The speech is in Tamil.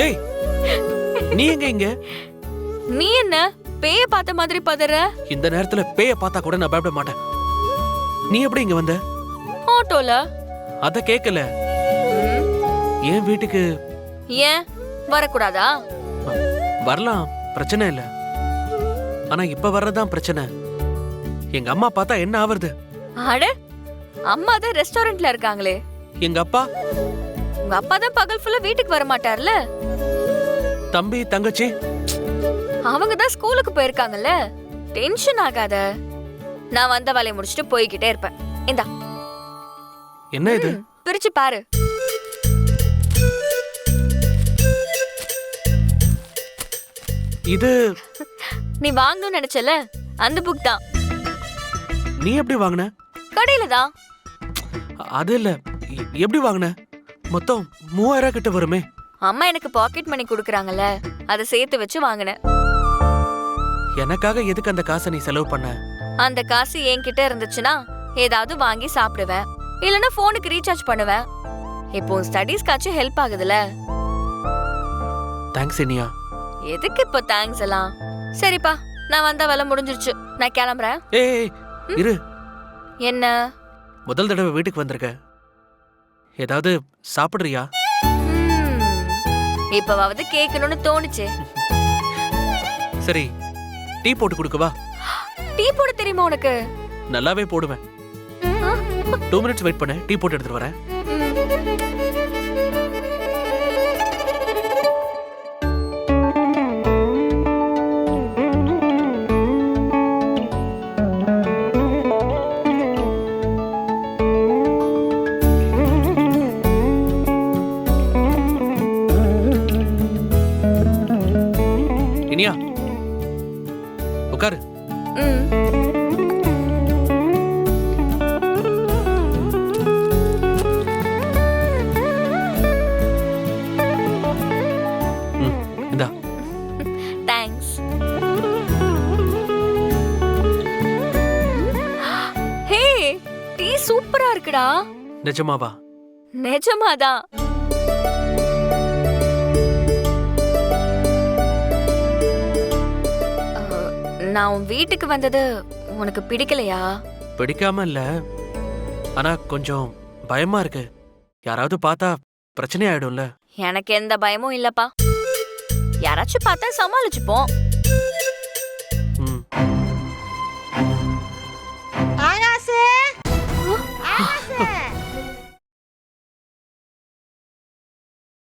ஏய், நீ எங்க இங்க? நீ என்ன பேய பார்த்த மாதிரி பதற? இந்த நேரத்துல பேய பார்த்தா கூட நான் பயப்பட மாட்டேன். நீ எப்படி இங்க வந்த? ஆட்டோல. அத கேக்கல. ஏன் வீட்டுக்கு ஏன் வரக்கூடாதா? வரலாம், பிரச்சனை இல்ல. ஆனா இப்ப வர்றதுதான் பிரச்சனை. எங்க அம்மா பார்த்தா என்ன ஆவறது? அட, அம்மா தான் ரெஸ்டாரண்ட்ல இருக்காங்களே. எங்க அப்பா? உங்க அப்பா தான் பகல் ஃபுல்லா வீட்டுக்கு வர மாட்டார்ல. தம்பி தங்கச்சி அவங்க தான் ஸ்கூலுக்கு போயிருக்காங்கல்ல. டென்ஷன் ஆகாத. நான் வந்த வேலையை முடிச்சுட்டு போய்கிட்டே இருப்பேன். இந்தா. என்ன இது? பிரிச்சு பாரு. இது நீ வாங்கணும்னு நினைச்சல, அந்த புக் தான். நீ எப்படி வாங்குன? கடையில தான். அது இல்ல, எப்படி வாங்குன? மொத்தம் 3000 கிட்ட வருமே. அம்மா எனக்கு பாக்கெட் மணி குடுக்கறாங்கல்ல, அதை சேர்த்து வச்சு வாங்கினேன். எனக்காக எதுக்கு அந்த காசை நீ செலவு பண்ண? அந்த காசு என்கிட்ட இருந்துச்சுன்னா ஏதாவது வாங்கி சாப்பிடுவேன், இல்லனா போனுக்கு ரீசார்ஜ் பண்ணுவேன். இப்போ ஸ்டடீஸ்க்காச்சும் ஹெல்ப் ஆகுதுல. தேங்க்ஸ் இனியா. எதுக்கு இப்போ தேங்க்ஸ் எல்லாம்? சரிப்பா, நான் வந்த வேலை முடிஞ்சிருச்சு. நான் கிளம்புறேன். ஏய் இரு. என்ன? முதல் தடவை வீட்டுக்கு வந்திருக்க, ஏதாவது சாப்பிடுறியா? இப்பவாவது கேட்கணும்னு தோணுச்சு. சரி, டீ போட்டு கொடுக்கவா? டீ போட தெரியுமா உனக்கு? நல்லாவே போடுவேன். 2 மினிட்ஸ் வெயிட் பண்ணு, டீ போட்டு எடுத்துட்டு வரேன். இனியா, உட்காரு. இந்தா. தேங்க்ஸ். ஹே, டீ சூப்பரா இருக்குடா. நிஜமாவா? நிஜமாதான். நான் உன் வீட்டுக்கு வந்தது உனக்கு பிடிக்கலையா? பிடிக்காம இல்ல, ஆனா கொஞ்சம் பயமா இருக்கு. யாராவது பார்த்தா பிரச்சனை ஆயிடும்ல. எனக்கு எந்த பயமும் இல்லப்பா. யாராச்சும் பார்த்தா சமாளிச்சுப்போம்.